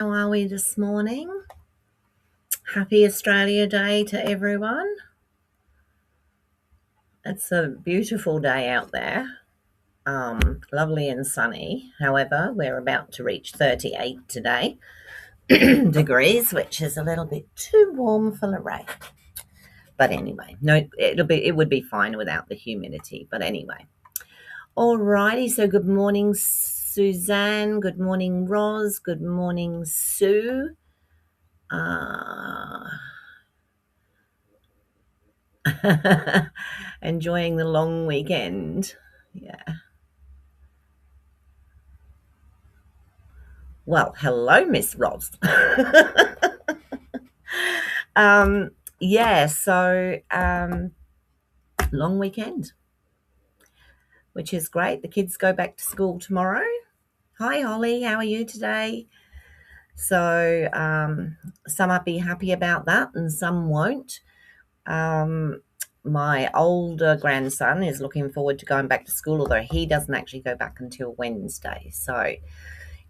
How are we this morning? Happy Australia Day to everyone. It's a beautiful day out there. Lovely and sunny. However, we're about to reach 38 today degrees, which is a little bit too warm for Lorraine. But anyway, no, it would be fine without the humidity. But anyway. Alrighty, so good morning, Suzanne. Good morning, Roz. Good morning, Sue. Enjoying the long weekend. Yeah. Well, hello, Miss Roz. Yeah, so long weekend, which is great. The kids go back to school tomorrow. Hi, Holly. How are you today? So some might be happy about that and some won't. My older grandson is looking forward to going back to school, although he doesn't actually go back until Wednesday. So,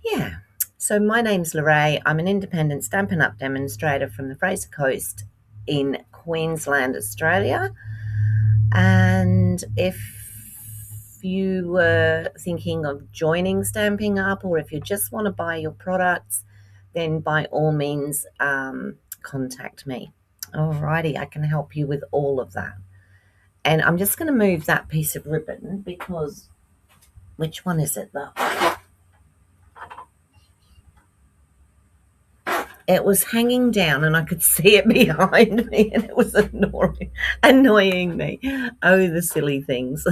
yeah. So my name's Lorraine. I'm an independent Stampin' Up! Demonstrator from the Fraser Coast in Queensland, Australia. And if you were thinking of joining Stampin' Up! Or if you just want to buy your products, then by all means contact me. Alrighty, I can help you with all of that. And I'm just going to move that piece of ribbon because, which one is it though? It was hanging down and I could see it behind me and it was annoying me. Oh, the silly things.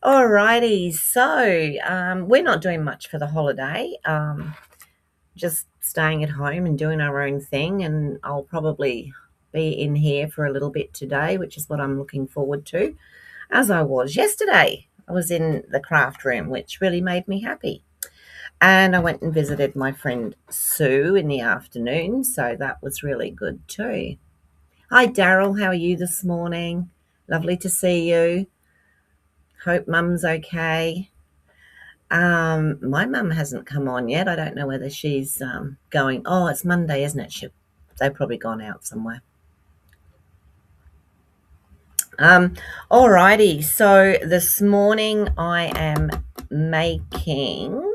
Alrighty, so we're not doing much for the holiday. Just staying at home and doing our own thing, and I'll probably be in here for a little bit today, which is what I'm looking forward to, as I was yesterday. I was in the craft room, which really made me happy. And I went and visited my friend Sue in the afternoon, so that was really good too. Hi, Daryl. How are you this morning? Lovely to see you. Hope Mum's okay. My mum hasn't come on yet. I don't know whether she's going. Oh, it's Monday, isn't it? They've probably gone out somewhere. Alrighty. So this morning I am making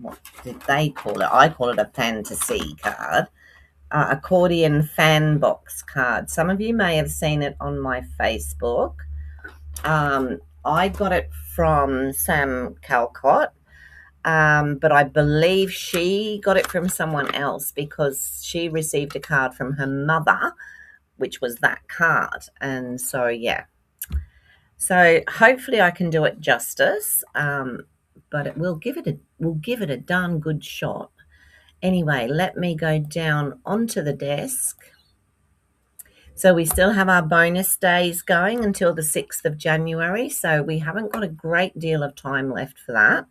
what did they call it? I call it a fantasy card, accordion fan box card. Some of you may have seen it on my Facebook. I got it from Sam Calcott, but I believe she got it from someone else because she received a card from her mother, which was that card. And so, yeah. So hopefully I can do it justice, but we'll give it a darn good shot. Anyway, let me go down onto the desk. So we still have our bonus days going until the 6th of January. So we haven't got a great deal of time left for that.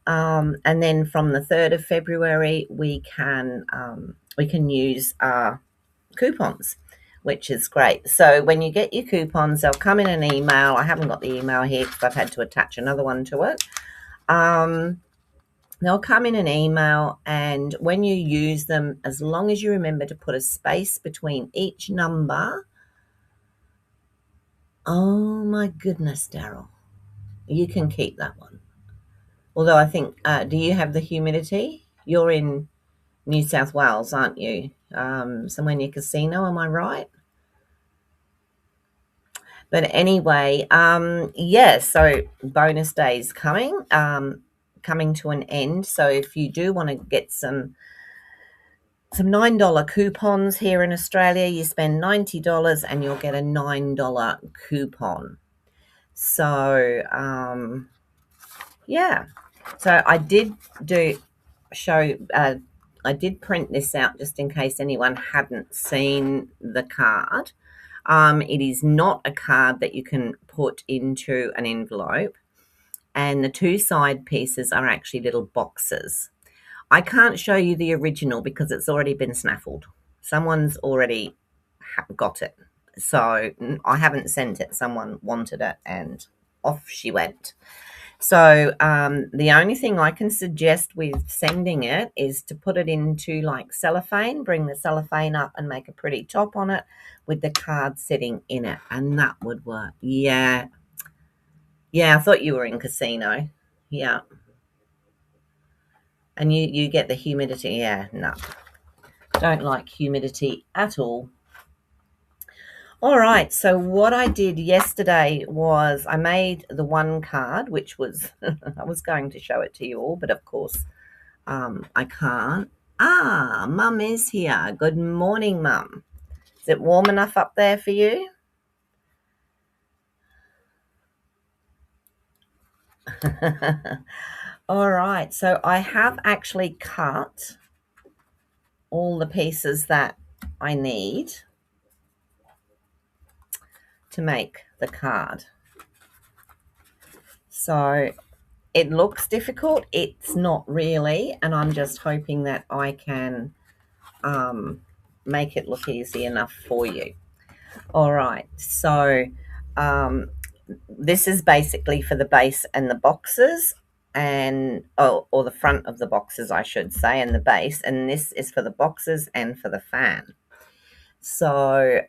And then from the 3rd of February, we can use our coupons, which is great. So when you get your coupons, they'll come in an email. I haven't got the email here because I've had to attach another one to it. They'll come in an email, and when you use them, as long as you remember to put a space between each number. Oh my goodness, Daryl. You can keep that one. Although I think, do you have the humidity? You're in New South Wales, aren't you? Somewhere near Casino, am I right? But anyway, yeah, so bonus days coming to an end. So if you do want to get some $9 coupons here in Australia, you spend $90 and you'll get a $9 coupon. So, yeah. So I did I did print this out just in case anyone hadn't seen the card. It is not a card that you can put into an envelope, and the two side pieces are actually little boxes. I can't show you the original because it's already been snaffled. Someone's already got it. So I haven't sent it. Someone wanted it and off she went. So the only thing I can suggest with sending it is to put it into like cellophane, bring the cellophane up and make a pretty top on it with the card sitting in it, and that would work. Yeah. Yeah, I thought you were in casino. Yeah. And you get the humidity. Yeah, no. Don't like humidity at all. All right, so what I did yesterday was I made the one card, which was, I was going to show it to you all, but of course I can't. Ah, Mum is here. Good morning, Mum. Is it warm enough up there for you? All right, so I have actually cut all the pieces that I need to make the card. So it looks difficult. It's not really, and I'm just hoping that I can make it look easy enough for you. All right, so this is basically for the base and the boxes, and or the front of the boxes, I should say, and the base, and this is for the boxes and for the fan. So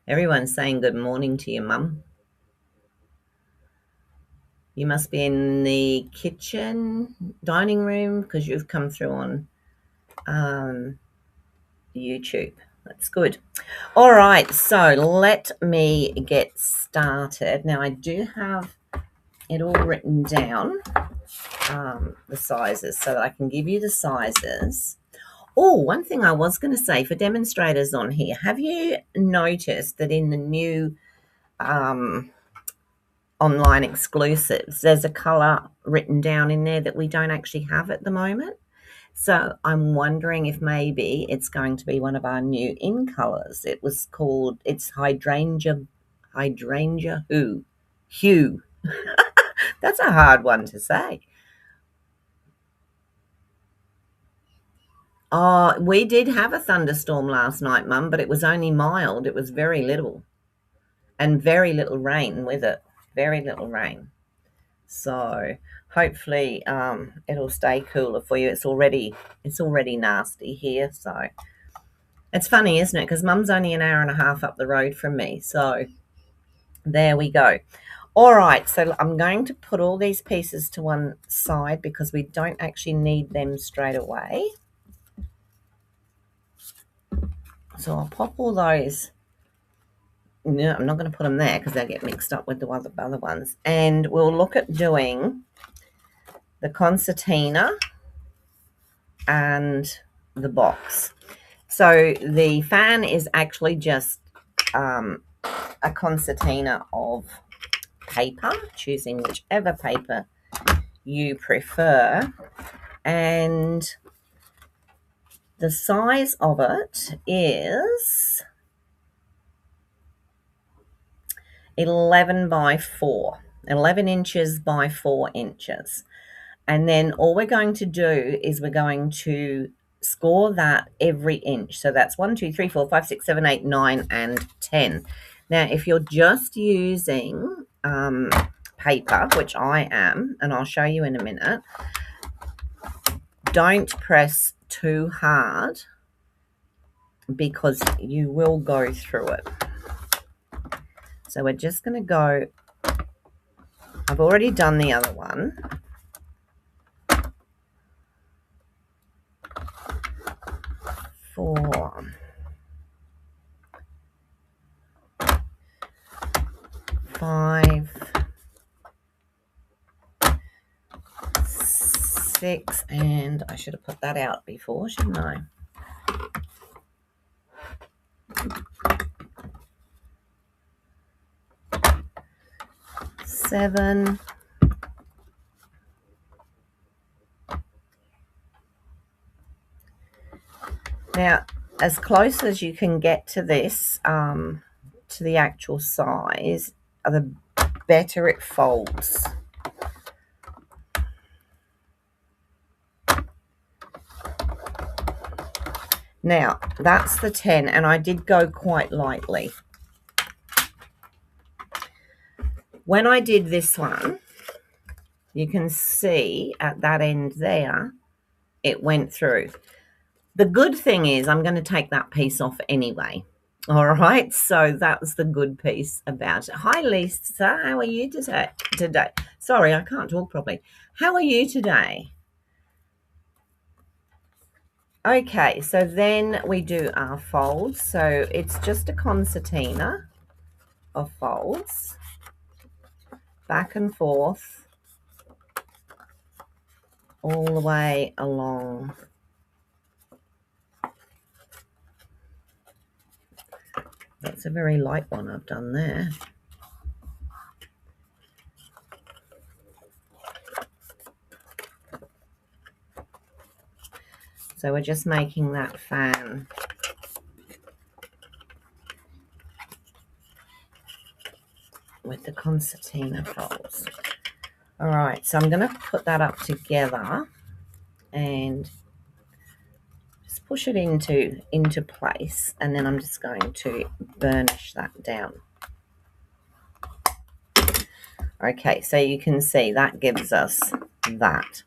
everyone's saying good morning to you, Mum. You must be in the kitchen, dining room, because you've come through on YouTube. That's good. All right, so let me get started. Now, I do have it all written down, the sizes, so that I can give you the sizes. Oh, one thing I was going to say for demonstrators on here, have you noticed that in the new online exclusives, there's a colour written down in there that we don't actually have at the moment? So I'm wondering if maybe it's going to be one of our new in colours. It's hydrangea hue. That's a hard one to say. Oh, we did have a thunderstorm last night, Mum, but it was only mild. It was very little, and very little rain with it. Very little rain. So hopefully it'll stay cooler for you. It's already nasty here, so it's funny, isn't it? Because Mum's only an hour and a half up the road from me. So there we go. All right, so I'm going to put all these pieces to one side because we don't actually need them straight away. So I'll pop all those. No, I'm not going to put them there because they'll get mixed up with the other ones. And we'll look at doing the concertina and the box. So the fan is actually just a concertina of paper, choosing whichever paper you prefer, and the size of it is 11 by 4, 11 inches by 4 inches. And then all we're going to do is we're going to score that every inch. So that's 1, 2, 3, 4, 5, 6, 7, 8, 9, and 10. Now, if you're just using paper, which I am, and I'll show you in a minute, don't press too hard because you will go through it. So we're just going to go, I've already done the other one. Four, 5, 6, and I should have put that out before, shouldn't I? 7, now as close as you can get to this, to the actual size, the better it folds. Now that's the 10, and I did go quite lightly. When I did this one, you can see at that end there, it went through. The good thing is I'm going to take that piece off anyway. All right, so that's the good piece about it. Hi, Lisa. How are you today? Sorry, I can't talk properly. How are you today? Okay, so then we do our folds. So it's just a concertina of folds, back and forth, all the way along. That's a very light one I've done there. So we're just making that fan. With the concertina folds. All right, so I'm going to put that up together and just push it into place, and then I'm just going to burnish that down. Okay, so you can see that gives us that.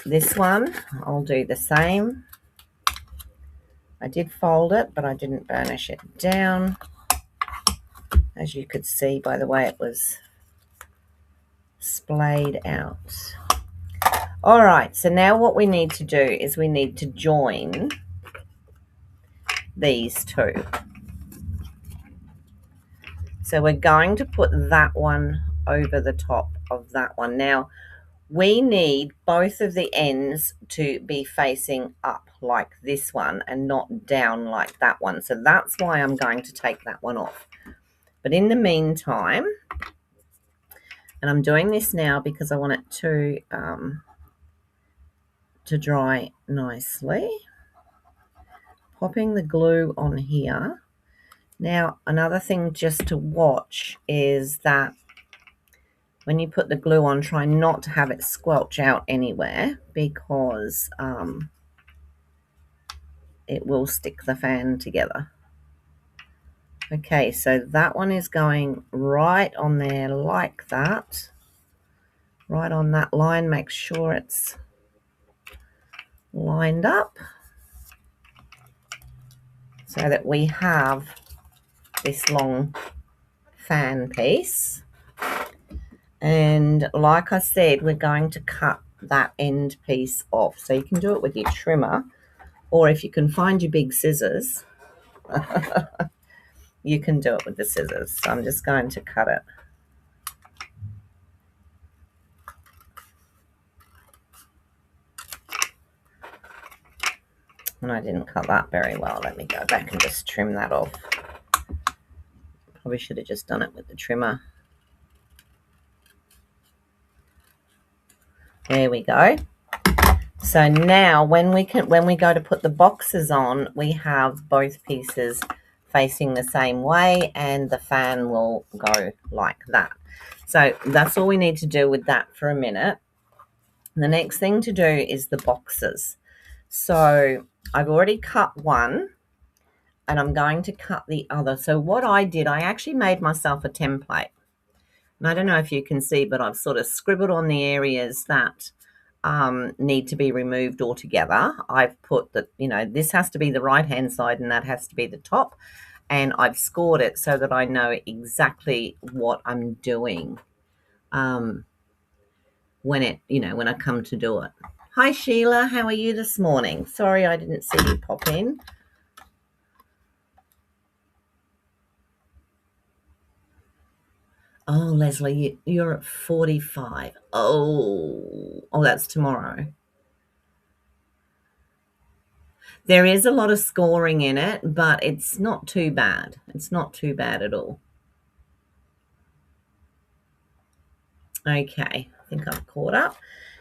This one, I'll do the same. I did fold it, but I didn't burnish it down, as you could see by the way it was splayed out. All right, so now what we need to do is we need to join these two. So we're going to put that one over the top of that one. Now, we need both of the ends to be facing up like this one and not down like that one. So that's why I'm going to take that one off. But in the meantime, and I'm doing this now because I want it to dry nicely, popping the glue on here. Now, another thing just to watch is that when you put the glue on, try not to have it squelch out anywhere, because it will stick the fan together. Okay, so that one is going right on there like that. Right on that line, make sure it's lined up so that we have this long fan piece. And like I said, we're going to cut that end piece off. So you can do it with your trimmer, or if you can find your big scissors, you can do it with the scissors. So I'm just going to cut it. And I didn't cut that very well. Let me go back and just trim that off. Probably should have just done it with the trimmer. There we go. So now when we go to put the boxes on, we have both pieces facing the same way, and the fan will go like that. So that's all we need to do with that for a minute. The next thing to do is the boxes. So I've already cut one, and I'm going to cut the other. So what I did, I actually made myself a template. And I don't know if you can see, but I've sort of scribbled on the areas that need to be removed altogether. I've put that, this has to be the right-hand side and that has to be the top. And I've scored it so that I know exactly what I'm doing when I come to do it. Hi, Sheila. How are you this morning? Sorry, I didn't see you pop in. Oh, Leslie, you're at 45. Oh, that's tomorrow. There is a lot of scoring in it, but it's not too bad. It's not too bad at all. Okay, I think I've caught up.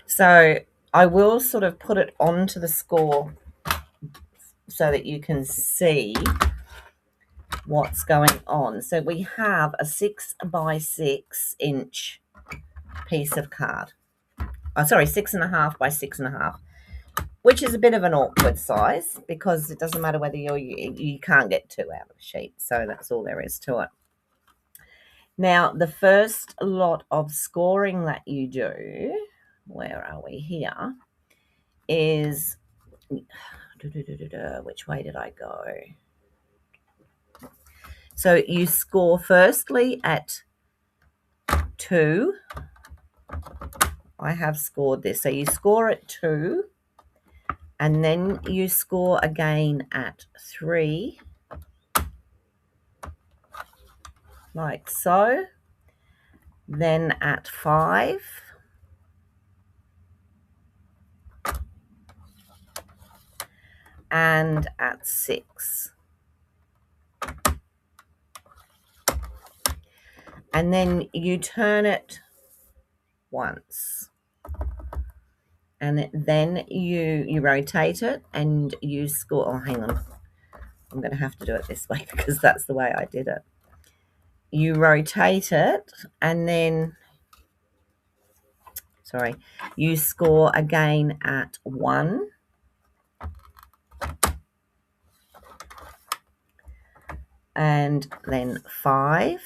So I will sort of put it onto the score so that you can see what's going on. So we have a 6 by 6 inch piece of card. Oh, sorry, 6.5 by 6.5, which is a bit of an awkward size because it doesn't matter whether you can't get 2 out of a sheet. So that's all there is to it. Now, the first lot of scoring that you do, where are we here, is, which way did I go? So you score firstly at 2. I have scored this. So you score at 2, and then you score again at 3, like so. Then at 5. And at 6. And then you turn it once. And then you rotate it and you score. Oh, hang on. I'm going to have to do it this way because that's the way I did it. You rotate it and then, sorry, you score again at 1. And then 5.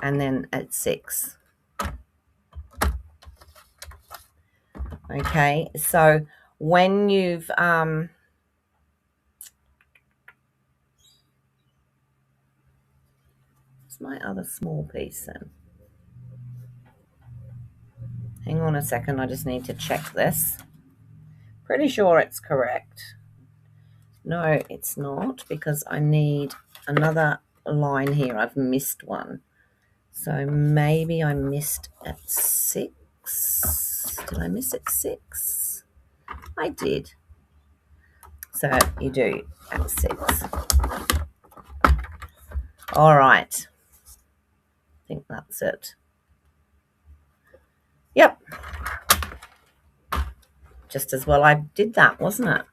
And then at 6. Okay, so when you've where's my other small piece then? Hang on a second, I just need to check this. Pretty sure it's correct. No, it's not, because I need another line here. I've missed one. So maybe I missed at 6. Did I miss at 6? I did. So you do at 6. All right. I think that's it. Yep. Just as well I did that, wasn't it?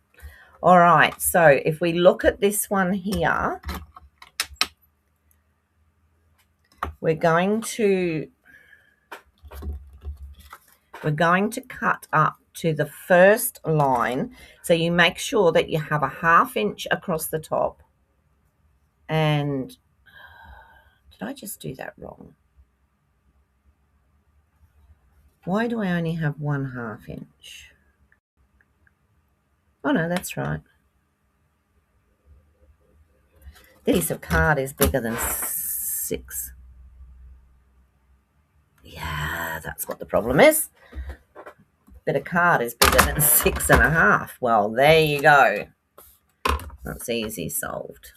All right. So if we look at this one here, we're going to cut up to the first line. So you make sure that you have a 1/2 inch across the top. And did I just do that wrong? Why do I only have 1/2 inch? Oh no, that's right. This piece of card is bigger than 6. Yeah, that's what the problem is. Bit of card is bigger than 6.5. Well, there you go. That's easy solved.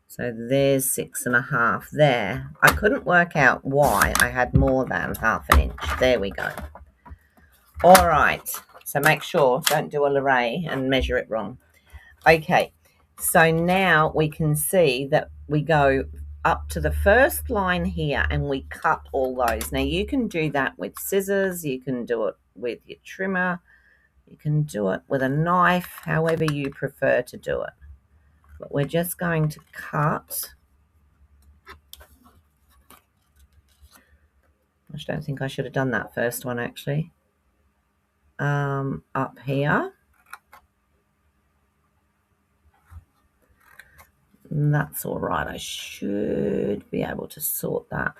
So there's 6.5 there. I couldn't work out why I had more than 1/2 inch. There we go. All right. So make sure, don't do a l'array and measure it wrong. Okay. So now we can see that we go up to the first line here and we cut all those. Now you can do that with scissors. You can do it with your trimmer. You can do it with a knife, however you prefer to do it. But we're just going to cut. I don't think I should have done that first one actually. Up here. And that's all right. I should be able to sort that.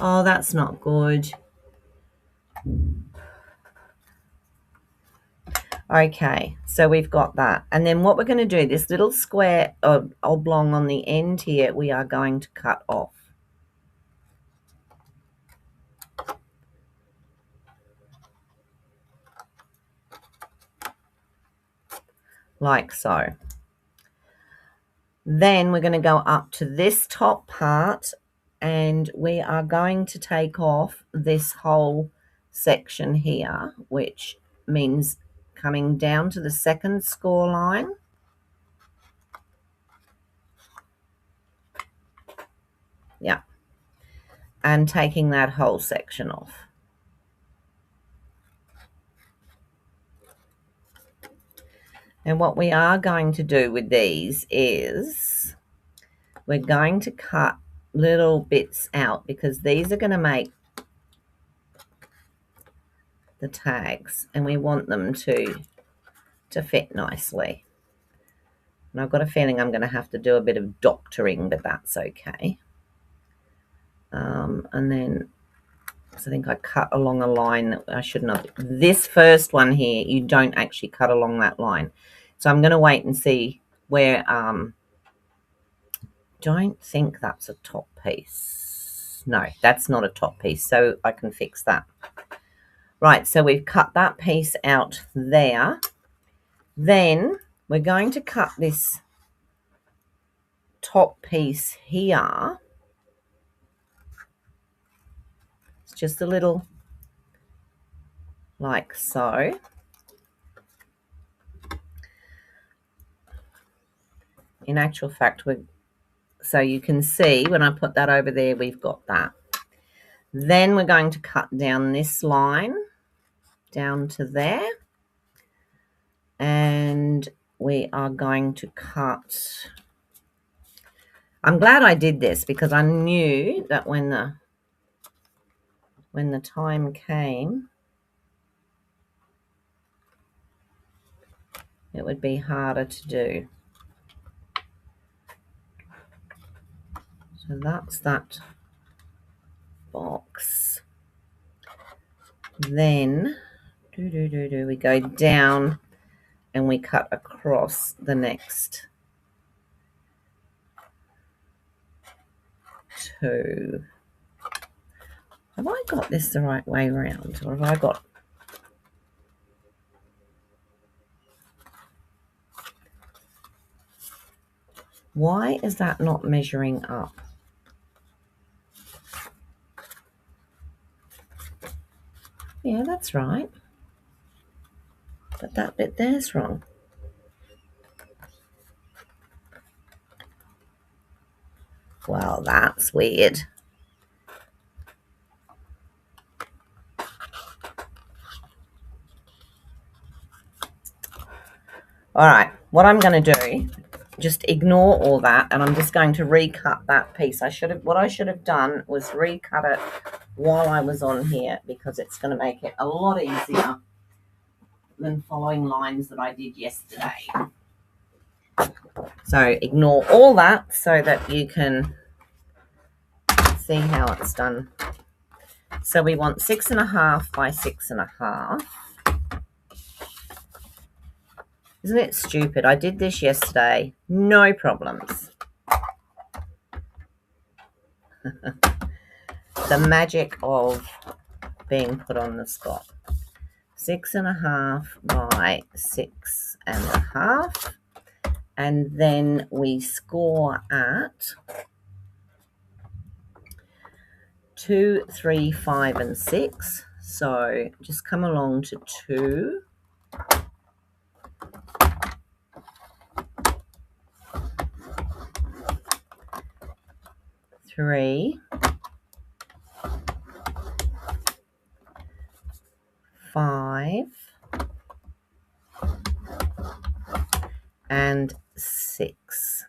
Oh, that's not good. Okay, so we've got that. And then what we're going to do, this little square oblong on the end here, we are going to cut off. Like so. Then we're going to go up to this top part and we are going to take off this whole section here, which means coming down to the second score line. Yeah. And taking that whole section off. And what we are going to do with these is we're going to cut little bits out because these are going to make the tags, and we want them to fit nicely. And I've got a feeling I'm going to have to do a bit of doctoring, but that's okay. And then I think I cut along a line that I shouldn't have. This first one here, you don't actually cut along that line. So I'm going to wait and see where, don't think that's a top piece. No, that's not a top piece, so I can fix that. Right, so we've cut that piece out there. Then we're going to cut this top piece here. It's just a little like so. In actual fact, so you can see when I put that over there, we've got that. Then we're going to cut down this line down to there. And we are going to cut. I'm glad I did this because I knew that when the time came, it would be harder to do. So that's that box. Then we go down and we cut across the next two. Have I got this the right way around, or have I got? Why is that not measuring up? Yeah, that's right. But that bit there's wrong. Well, that's weird. All right, what I'm going to do, just ignore all that, and I'm just going to recut that piece. What I should have done was recut it while I was on here, because it's going to make it a lot easier than following lines that I did yesterday. So ignore all that so that you can see how it's done. So we want 6.5 by 6.5. Isn't it stupid? I did this yesterday. No problems. The magic of being put on the spot. 6.5 by 6.5. And then we score at 2, 3, 5, and 6. So just come along to 2. 3, 5, and 6.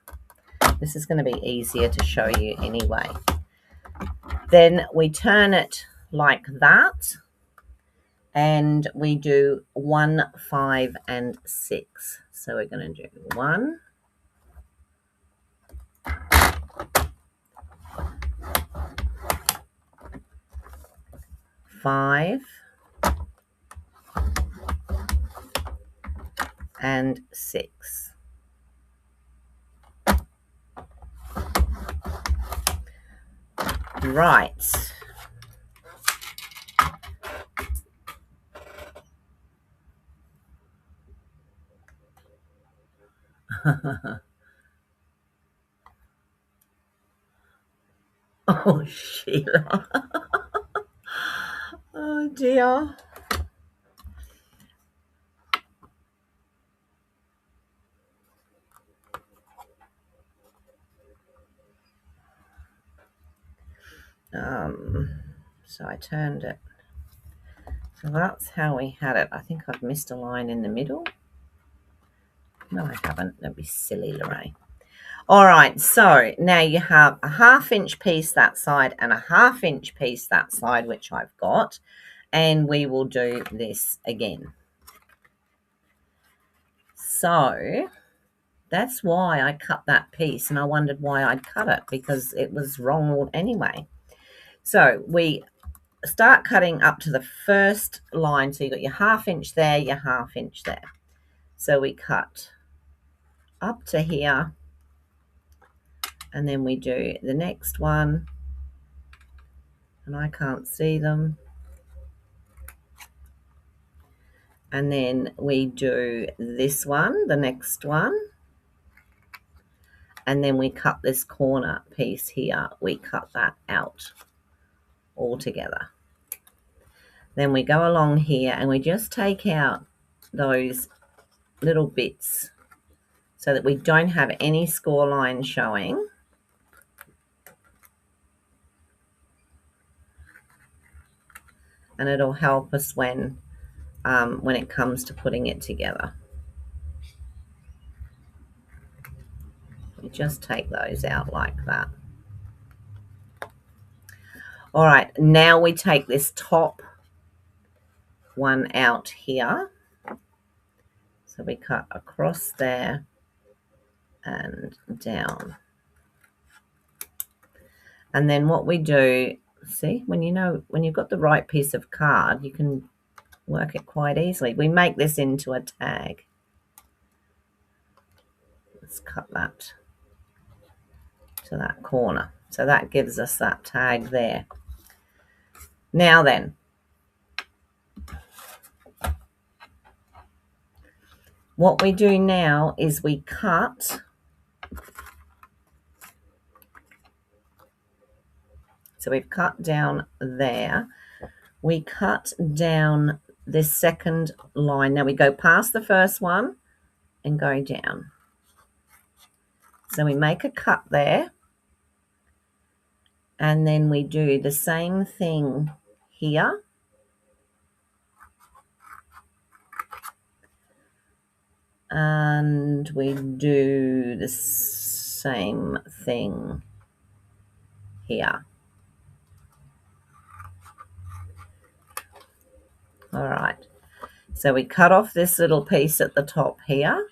This is going to be easier to show you anyway. Then we turn it like that, and we do 1, 5, and 6. So we're going to do 1, 5, and 6. Right. Oh, Sheila. Oh, dear. So I turned it. So that's how we had it. I think I've missed a line in the middle. No, I haven't. Don't be silly, Lorraine. All right, so now you have a 1/2 inch piece that side and a 1/2 inch piece that side, which I've got. and we will do this again. So that's why I cut that piece, and I wondered why I'd cut it, because it was wrong anyway. So we start cutting up to the first line. So you got your 1/2 inch there, your 1/2 inch there. So we cut up to here, and then we do the next one, and I can't see them. And then we do this one, the next one, and then we cut this corner piece here. We cut that out all together. Then we go along here and we just take out those little bits so that we don't have any score lines showing. And it'll help us when it comes to putting it together. We just take those out like that. All right, now we take this top one out here. So we cut across there and down. And then what we do, see, when you've got the right piece of card, you can work it quite easily. We make this into a tag. Let's cut that to that corner. So that gives us that tag there. Now then, what we do now is we cut. So we've cut down there. We cut down this second line. Now we go past the first one and go down. So we make a cut there. And then we do the same thing here. And we do the same thing here. All right. So we cut off this little piece at the top here.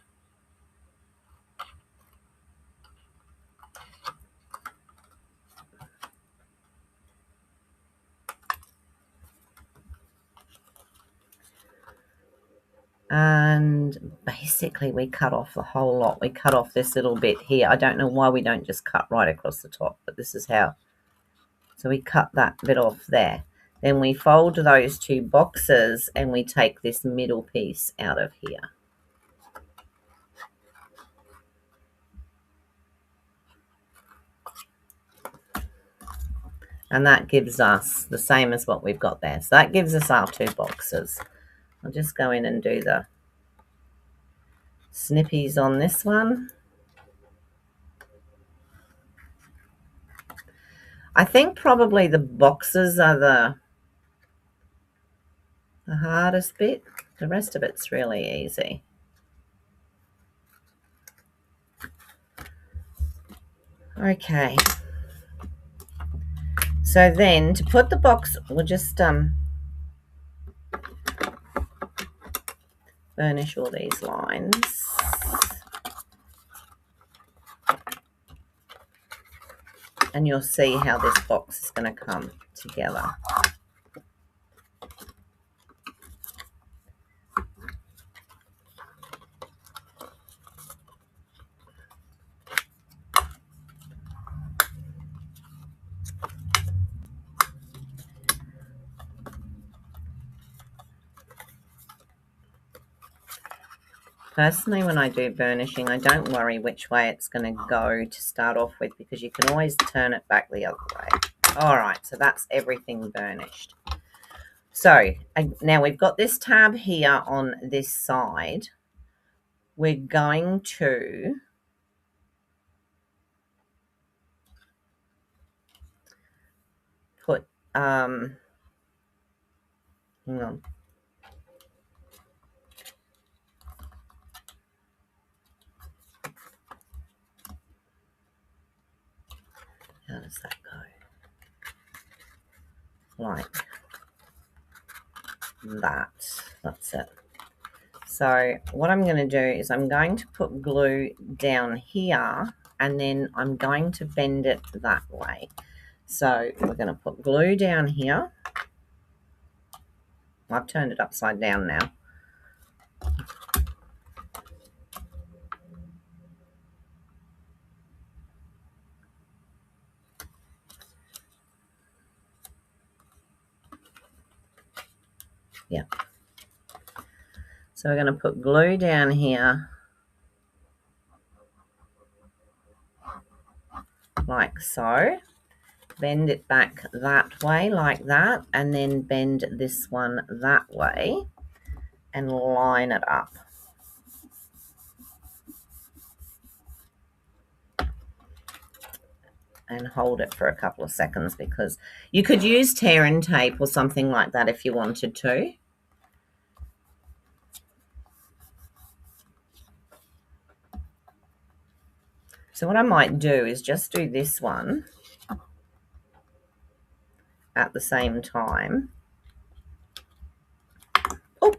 And basically we cut off the whole lot. We cut off this little bit here. I don't know why we don't just cut right across the top, but this is how. So we cut that bit off there. Then we fold those two boxes and we take this middle piece out of here. And that gives us the same as what we've got there. So that gives us our two boxes. I'll just go in and do the snippies on this one. I think probably the boxes are the hardest bit. The rest of it's really easy. Okay. So then to put the box, we'll just burnish all these lines. And you'll see how this box is going to come together. Personally, when I do burnishing, I don't worry which way it's going to go to start off with, because you can always turn it back the other way. All right, so that's everything burnished. So now we've got this tab here on this side. We're going to put, hang on. How does that go? Like That's it. So what I'm going to do is I'm going to put glue down here, and then I'm going to bend it that way. So we're going to put glue down here. I've turned it upside down now. Yeah. So we're going to put glue down here like so. Bend it back that way like that, and then bend this one that way and line it up. And hold it for a couple of seconds, because you could use tear and tape or something like that if you wanted to. So what I might do is just do this one at the same time. Oh.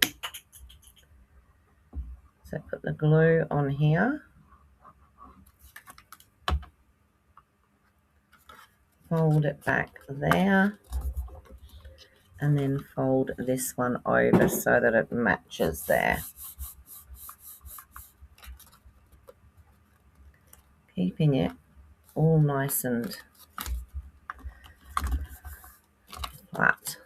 So put the glue on here. Fold it back there. And then fold this one over so that it matches there. Keeping it all nice and flat.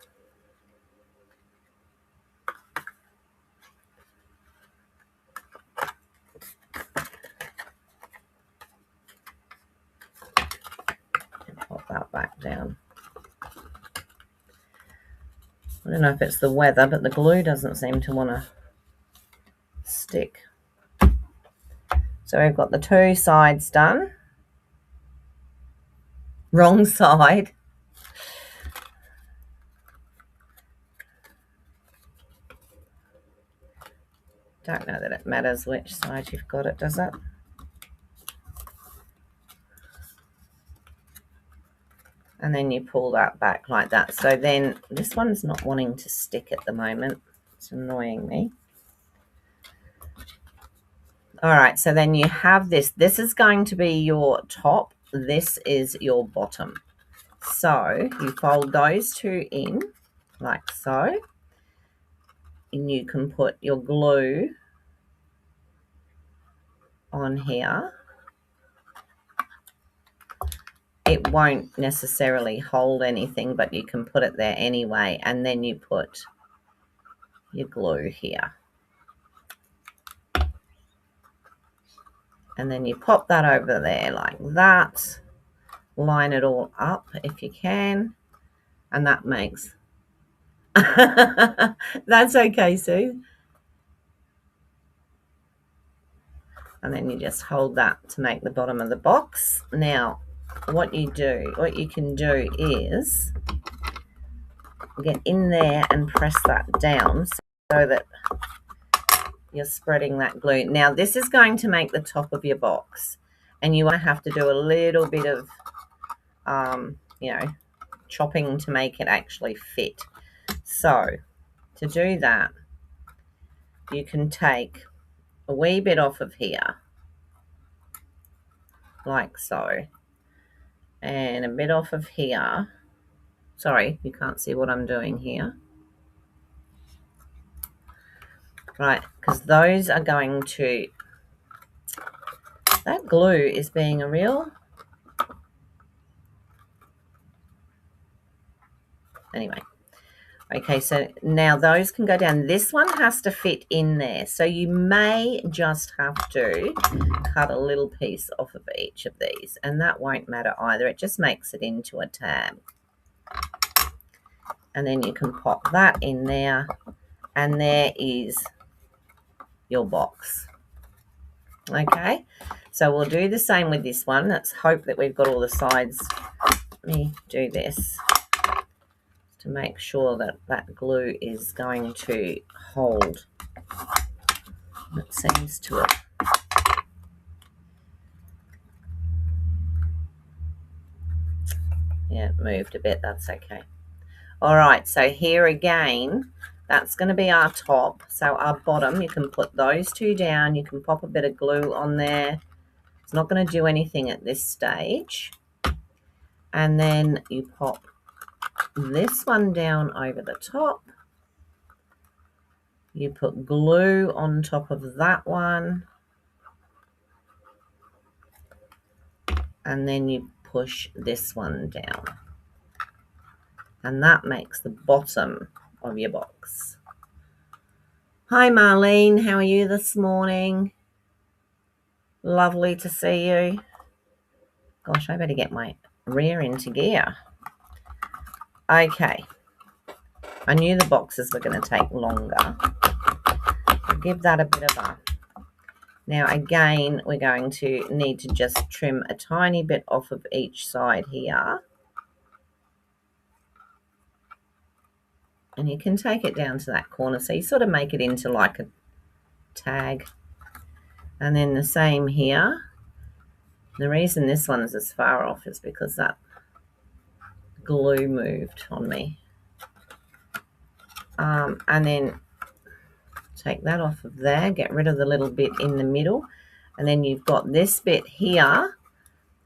And pop that back down. I don't know if it's the weather, but the glue doesn't seem to want to stick. So we've got the two sides done. Wrong side. Don't know that it matters which side you've got it, does it? And then you pull that back like that. So then this one's not wanting to stick at the moment. It's annoying me. All right, so then you have this. This is going to be your top. This is your bottom. So you fold those two in like so. And you can put your glue on here. It won't necessarily hold anything, but you can put it there anyway. And then you put your glue here. And then you pop that over there like that. Line it all up if you can. And that makes... That's okay, Sue. And then you just hold that to make the bottom of the box. Now, what you can do is get in there and press that down so that you're spreading that glue. Now, this is going to make the top of your box, and you want to have to do a little bit of, chopping to make it actually fit. So, to do that, you can take a wee bit off of here, like so, and a bit off of here. Sorry, you can't see what I'm doing here. Right, because those are going to... That glue is being a real... Anyway. Okay, so now those can go down. This one has to fit in there. So you may just have to cut a little piece off of each of these. And that won't matter either. It just makes it into a tab. And then you can pop that in there. And there is your box. Okay, so we'll do the same with this one. Let's hope that we've got all the sides. Let me do this to make sure that that glue is going to hold. It seems to it. Yeah, it moved a bit. That's okay. All right, so here again, That's going to be our top. So our bottom, you can put those two down. You can pop a bit of glue on there. It's not going to do anything at this stage. And then you pop this one down over the top. You put glue on top of that one. And then you push this one down. And that makes the bottom of your box. Hi Marlene, how are you this morning? Lovely to see you. Gosh, I better get my rear into gear. Okay. I knew the boxes were going to take longer. I'll give that a bit of a... Now again, we're going to need to just trim a tiny bit off of each side here. And you can take it down to that corner. So you sort of make it into like a tag. And then the same here. The reason this one is as far off is because that glue moved on me. And then take that off of there, get rid of the little bit in the middle, and then you've got this bit here.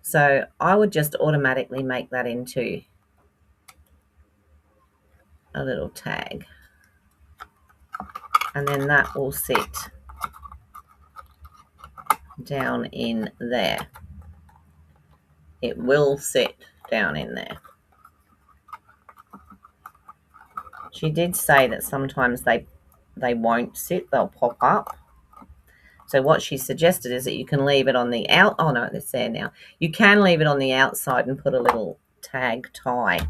So I would just automatically make that into a little tag, and then that will sit down in there. It will sit down in there. She did say that sometimes they won't sit, they'll pop up. So what she suggested is that you can leave it on the out. Oh no, it's there now. You can leave it on the outside and put a little tag tie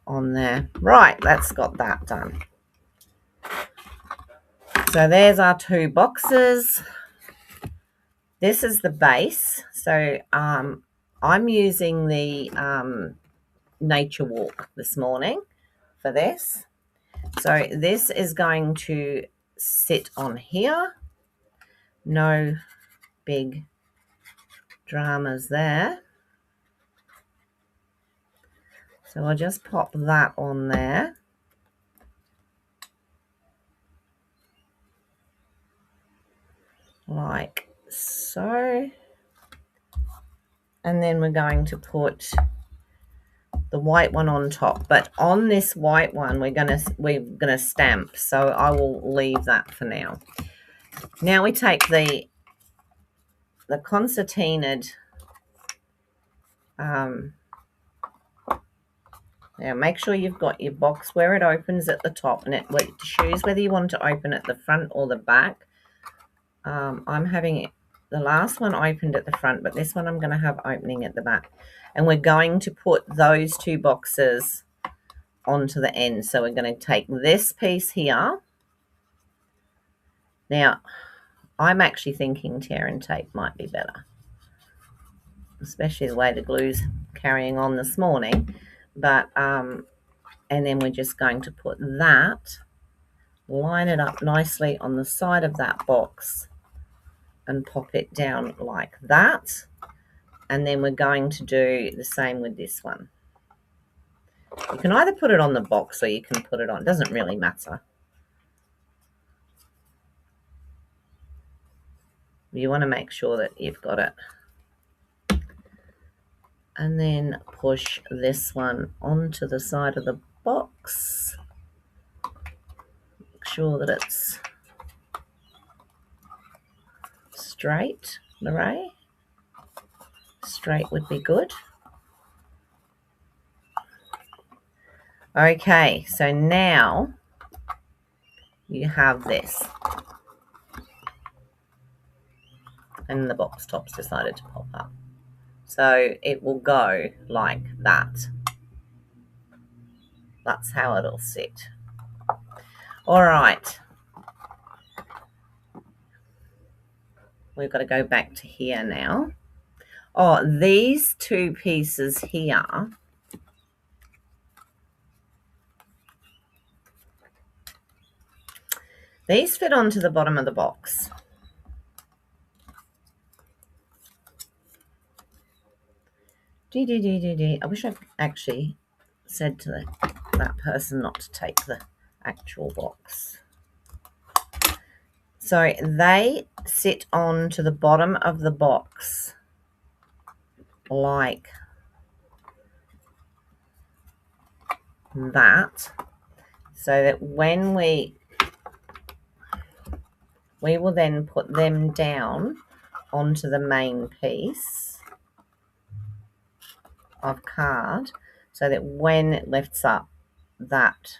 on there. Right, that's got that done. So there's our two boxes. This is the base. So I'm using the Nature Walk this morning for this. So this is going to sit on here. No big dramas there. So I'll just pop that on there. Like so. And then we're going to put the white one on top. But on this white one, we're gonna stamp. So I will leave that for now. Now we take the concertinaed. Now make sure you've got your box where it opens at the top, and choose whether you want to open at the front or the back. I'm having it. The last one opened at the front, but this one I'm going to have opening at the back. And we're going to put those two boxes onto the end. So we're going to take this piece here. Now, I'm actually thinking tear and tape might be better, especially the way the glue's carrying on this morning. But, and then we're just going to put that, line it up nicely on the side of that box, and pop it down like that. And then we're going to do the same with this one. You can either put it on the box or you can put it on. It doesn't really matter. You want to make sure that you've got it. And then push this one onto the side of the box. Make sure that it's straight, Lorraine. Straight would be good. Okay, so now you have this. And the box top's decided to pop up. So it will go like that. That's how it'll sit. All right. We've got to go back to here now. Oh, these two pieces here, these fit onto the bottom of the box. I wish I actually said to that person not to take actual box. So they sit on to the bottom of the box like that, so that when we will then put them down onto the main piece of card, so that when it lifts up, that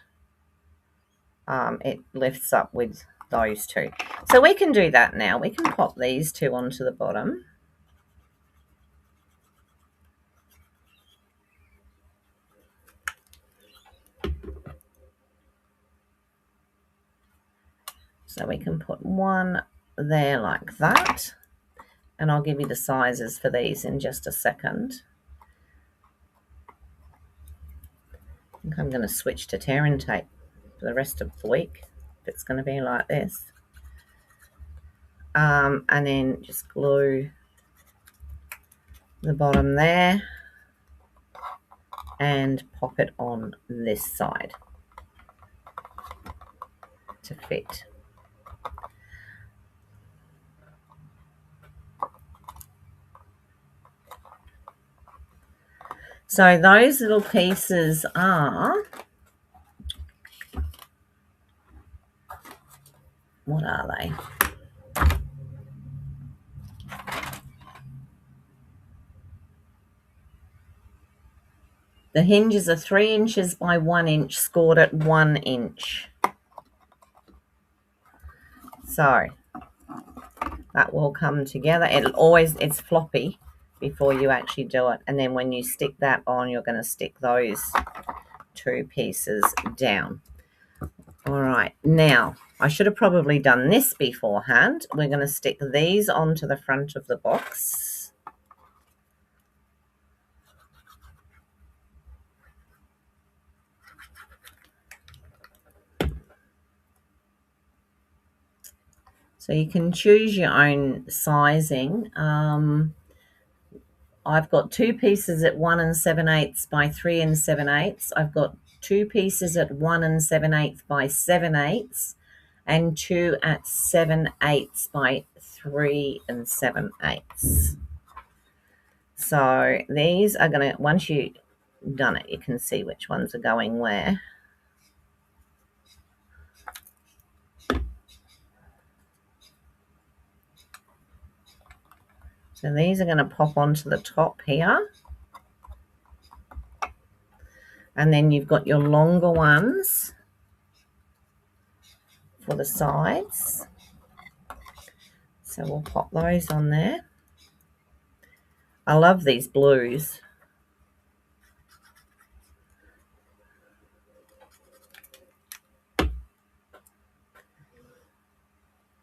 it lifts up with those two. So we can do that now. We can pop these two onto the bottom. So we can put one there like that, and I'll give you the sizes for these in just a second. I think I'm going to switch to tearing tape for the rest of the week if it's going to be like this. And then just glue the bottom there and pop it on this side to fit. So those little pieces are, what are they? The hinges are 3 inches by 1 inch, scored at 1 inch. So that will come together. It's floppy before you actually do it. And then when you stick that on, you're going to stick those 2 pieces down. All right, now I should have probably done this beforehand. We're going to stick these onto the front of the box. So you can choose your own sizing. I've got 2 pieces at 1 7/8 by 3 7/8. I've got 2 pieces at 1 7/8 by 7/8, and 2 at 7/8 by 3 7/8. So these are going to, once you've done it, you can see which ones are going where. So these are going to pop onto the top here. And then you've got your longer ones for the sides. So we'll pop those on there. I love these blues.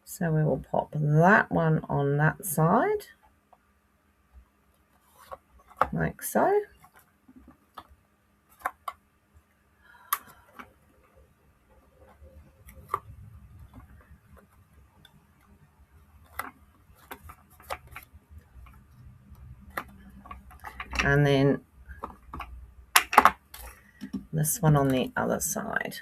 So we will pop that one on that side, like so. And then this one on the other side.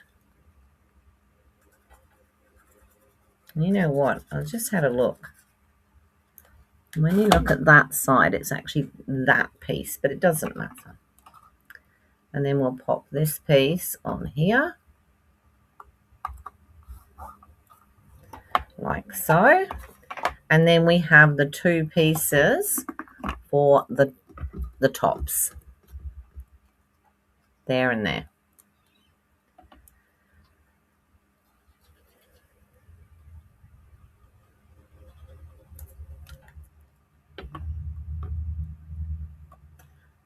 And you know what? I just had a look. When you look at that side, it's actually that piece, but it doesn't matter. And then we'll pop this piece on here, like so. And then we have the 2 pieces for the tops, there and there.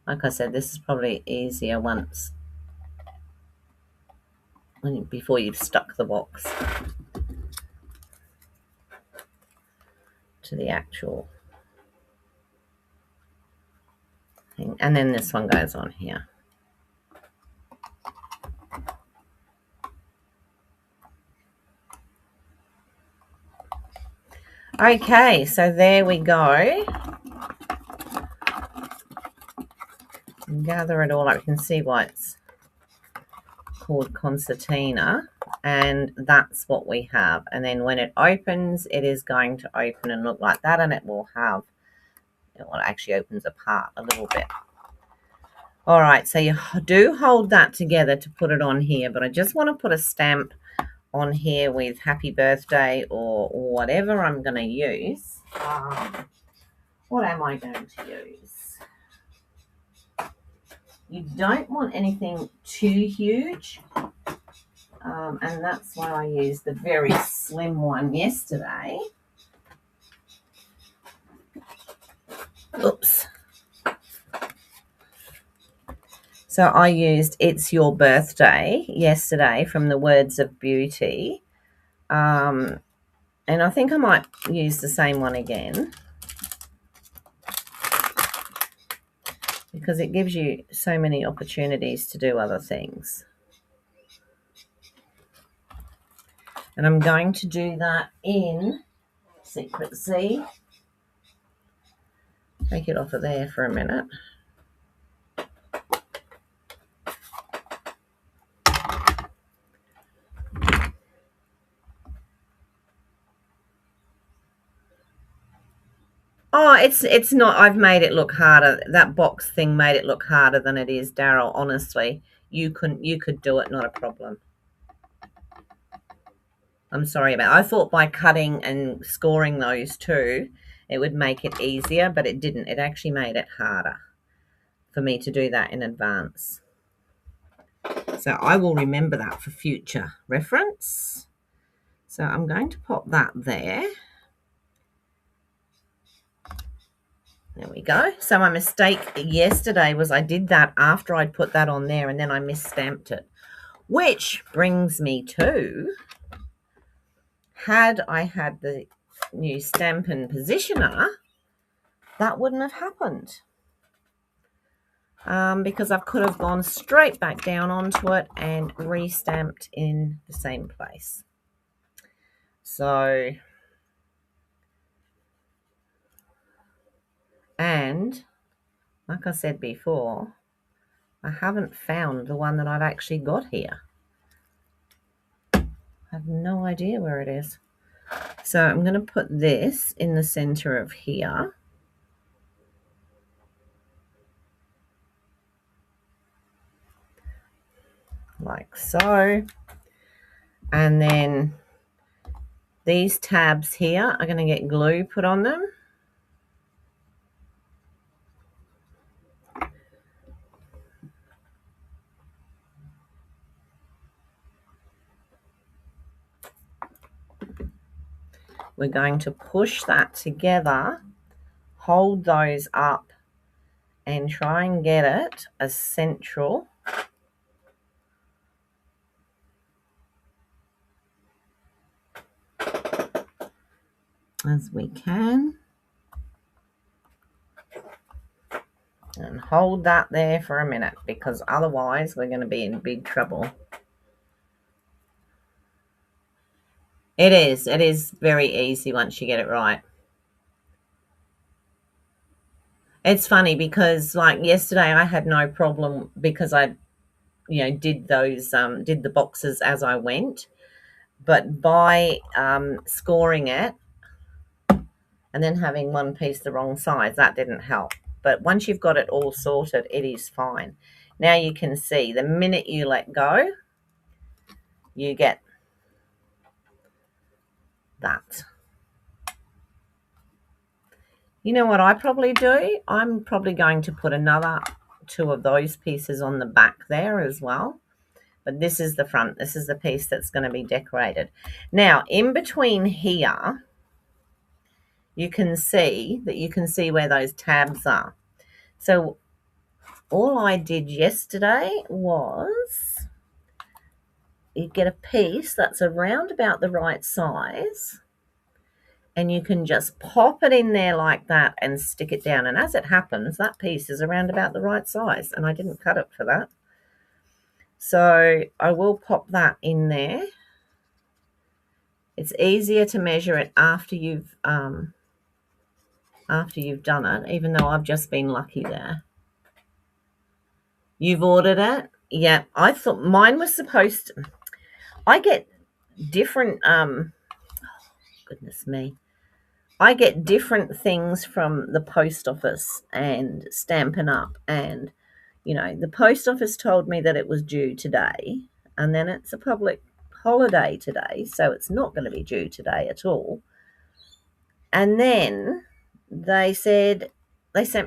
Like I said, this is probably easier before you've stuck the box to the actual thing. And then this one goes on here. Okay, so there we go. Gather it all up. You can see why it's called concertina. And that's what we have. And then when it opens, it is going to open and look like that, and it will have, well, it actually opens apart a little bit. All right, so you do hold that together to put it on here, but I just want to put a stamp on here with happy birthday or whatever I'm going to use. What am I going to use? You don't want anything too huge, and that's why I used the very slim one yesterday. Oops. So I used It's Your Birthday yesterday from the Words of Beauty. And I think I might use the same one again, because it gives you so many opportunities to do other things. And I'm going to do that in Secrecy. Take it off of there for a minute. Oh, it's not. I've made it look harder. That box thing made it look harder than it is, Daryl. Honestly, you could do it, not a problem. I'm sorry about it. I thought by cutting and scoring those two, it would make it easier, but it didn't. It actually made it harder for me to do that in advance. So I will remember that for future reference. So I'm going to pop that there. There we go. So my mistake yesterday was I did that after I'd put that on there, and then I misstamped it. Which brings me to, had I had the new Stampin' Positioner, that wouldn't have happened. Because I could have gone straight back down onto it and re-stamped in the same place. So, and like I said before, I haven't found the one that I've actually got here. I have no idea where it is. So I'm going to put this in the center of here. Like so. And then these tabs here are going to get glue put on them. We're going to push that together, hold those up, and try and get it as central as we can. And hold that there for a minute, because otherwise we're going to be in big trouble. It is very easy once you get it right. It's funny because like yesterday I had no problem because I did those did the boxes as I went, but by scoring it and then having one piece the wrong size, that didn't help. But once you've got it all sorted, it is fine. Now you can see the minute you let go, you get that. You know what I probably do? I'm probably going to put another two of those pieces on the back there as well. But this is the front. This is the piece that's going to be decorated. Now, in between here, you can see where those tabs are. So all I did yesterday was you get a piece that's around about the right size, and you can just pop it in there like that and stick it down. And as it happens, that piece is around about the right size, and I didn't cut it for that. So I will pop that in there. It's easier to measure it after you've done it, even though I've just been lucky there. You've ordered it? Yeah, I thought mine was supposed to. I get different, goodness me. I get different things from the post office and Stampin' Up. And, the post office told me that it was due today, and then it's a public holiday today, so it's not going to be due today at all. And then they sent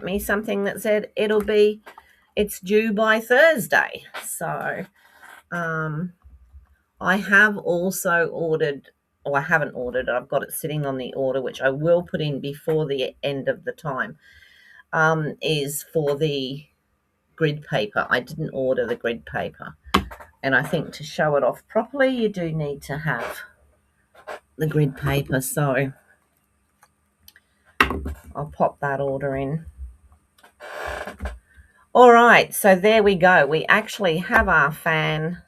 me something that said it's due by Thursday. So I have also ordered, or I haven't ordered, I've got it sitting on the order, which I will put in before the end of the time, is for the grid paper. I didn't order the grid paper. And I think to show it off properly, you do need to have the grid paper. So I'll pop that order in. All right, so there we go. We actually have our fan,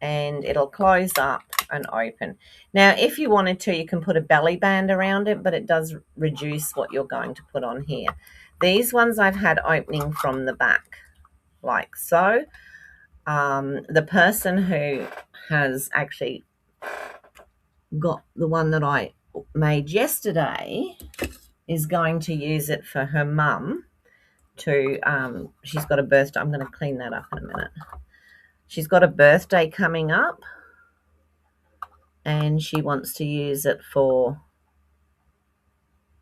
and it'll close up and open. Now, if you wanted to, you can put a belly band around it, but it does reduce what you're going to put on here. These ones I've had opening from the back, like so. The person who has actually got the one that I made yesterday is going to use it for her mum to, she's got a birthday. I'm going to clean that up in a minute. She's got a birthday coming up, and she wants to use it for,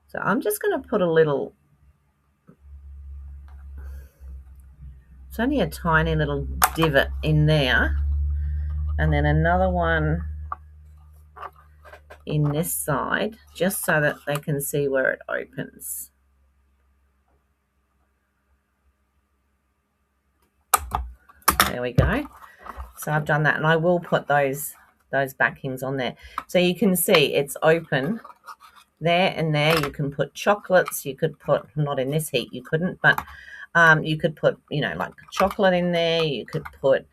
so I'm just going to put a little, it's only a tiny little divot in there, and then another one in this side, just so that they can see where it opens. There we go. So I've done that, and I will put those backings on there. So you can see it's open there and there. You can put chocolates. You could put, not in this heat, you couldn't, but you could put, like chocolate in there. You could put,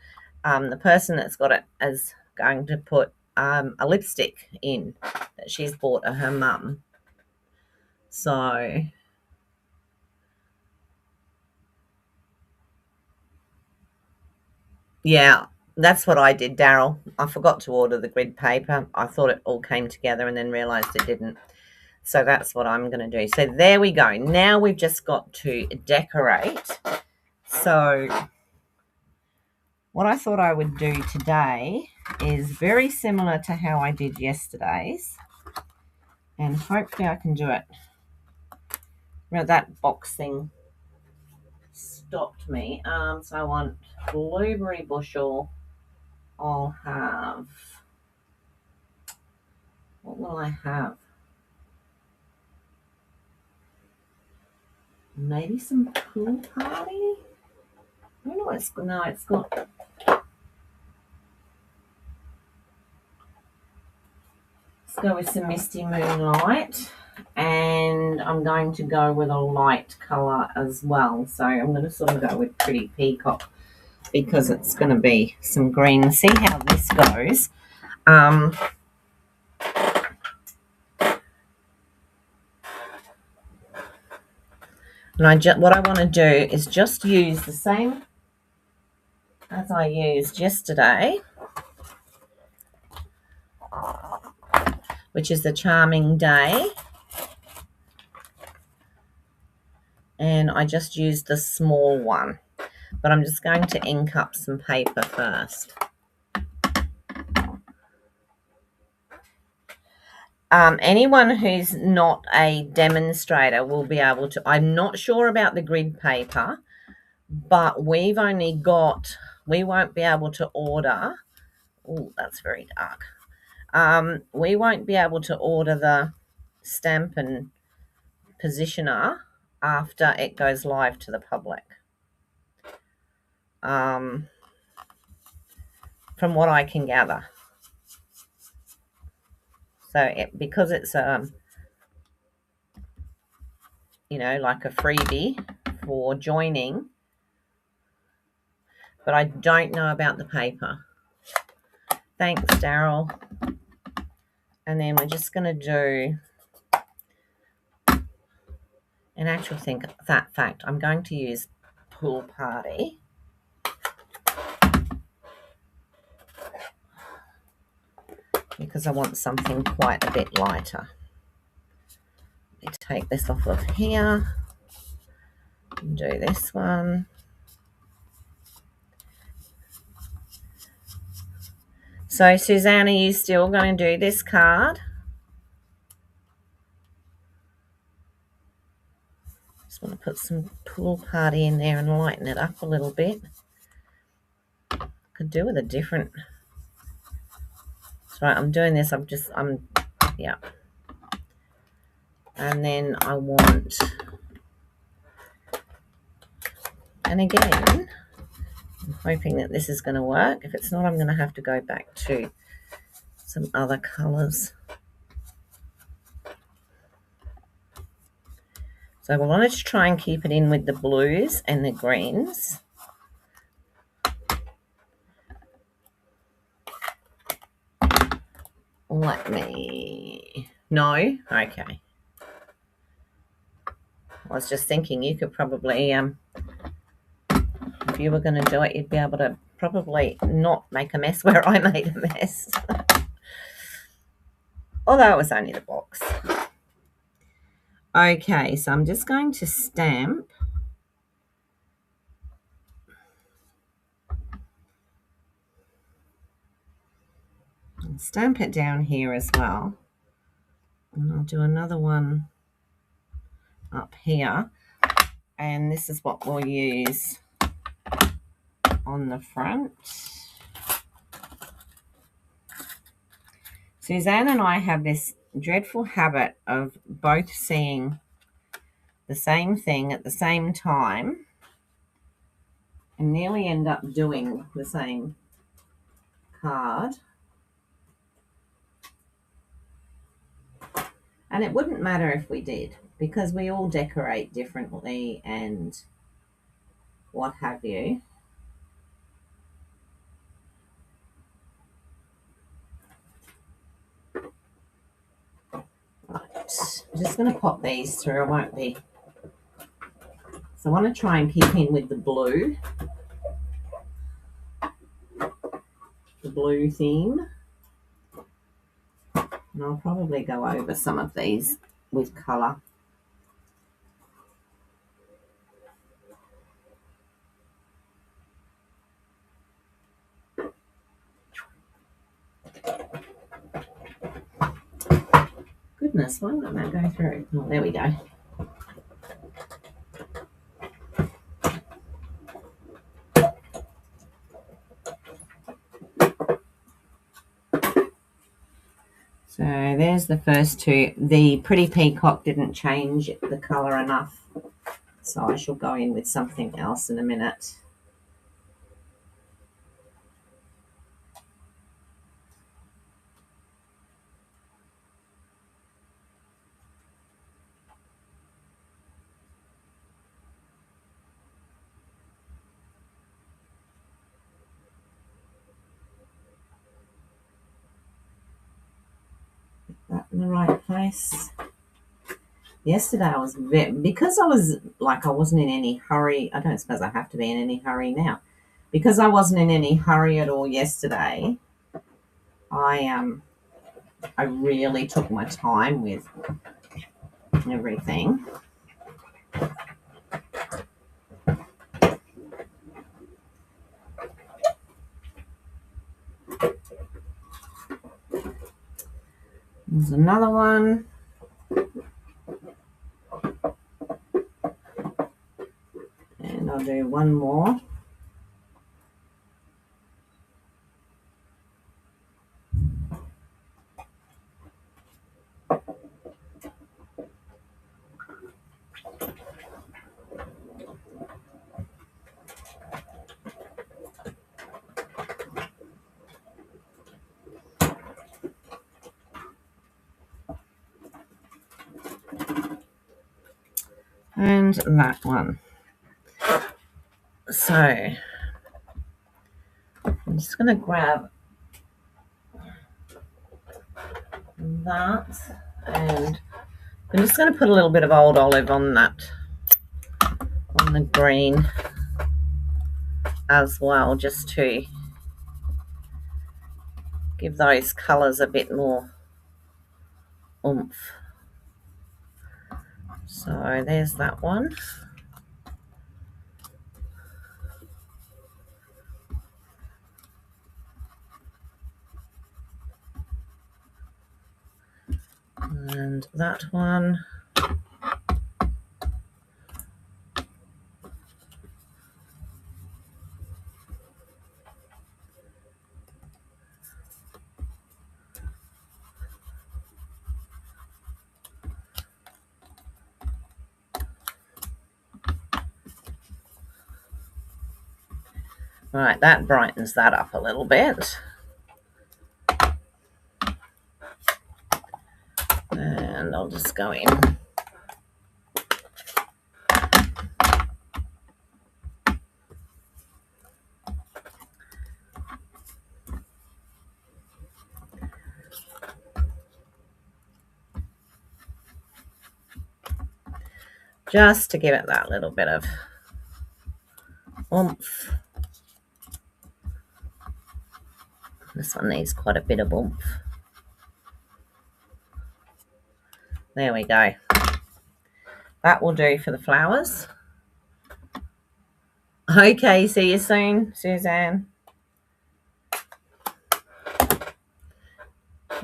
the person that's got it is going to put a lipstick in that she's bought of her mum. So yeah, that's what I did, Daryl. I forgot to order the grid paper. I thought it all came together and then realised it didn't. So that's what I'm going to do. So there we go. Now we've just got to decorate. So what I thought I would do today is very similar to how I did yesterday's. And hopefully I can do it. Now that box thing stopped me. So I want blueberry bushel. I'll have, what will I have? Maybe some pool party? I don't know what it's, no, it's got, let's go with some Misty Moonlight, and I'm going to go with a light colour as well. So I'm going to sort of go with Pretty Peacock because it's going to be some green. See how this goes. And what I want to do is just use the same as I used yesterday, which is the Charming Day. And I just used the small one, but I'm just going to ink up some paper first. Anyone who's not a demonstrator will be able to, I'm not sure about the grid paper, but we won't be able to order, oh, that's very dark. We won't be able to order the Stampin' Positioner after it goes live to the public. From what I can gather. So because it's like a freebie for joining, but I don't know about the paper. Thanks, Daryl. And then we're just going to do, in actual fact, I'm going to use Pool Party. because I want something quite a bit lighter. Let me take this off of here and do this one. So, Suzanne, are you still going to do this card? Just want to put some pool party in there and lighten it up a little bit. Could do with a different. That's right, I'm doing this. Yeah. And then I want, and again, I'm hoping that this is going to work. If it's not, I'm going to have to go back to some other colours. So we wanted to try and keep it in with the blues and the greens. No? Okay. I was just thinking you could probably, if you were going to do it, you'd be able to probably not make a mess where I made a mess. Although it was only the box. Okay, so I'm just going to stamp. And stamp it down here as well. And I'll do another one up here. And this is what we'll use on the front. Suzanne and I have this dreadful habit of both seeing the same thing at the same time and nearly end up doing the same card. And it wouldn't matter if we did, because we all decorate differently and what have you. Right, I'm just going to pop these through. I won't be. So I want to try and keep in with the blue theme. And I'll probably go over some of these with colour. Goodness, why won't that go through? Oh, there we go. So there's the first two. The Pretty Peacock didn't change the colour enough, so I shall go in with something else in a minute. That in the right place. Yesterday I was because I wasn't in any hurry. I don't suppose I have to be in any hurry now. Because I wasn't in any hurry at all yesterday, I really took my time with everything. There's another one. And I'll do one more. And that one. So I'm just going to grab that, and I'm just going to put a little bit of Old Olive on that, on the green as well, just to give those colours a bit more oomph. So there's that one. And that one. Right, that brightens that up a little bit. And I'll just go in. Just to give it that little bit of oomph. This one needs quite a bit of oomph. There we go. That will do for the flowers. Okay, see you soon, Suzanne.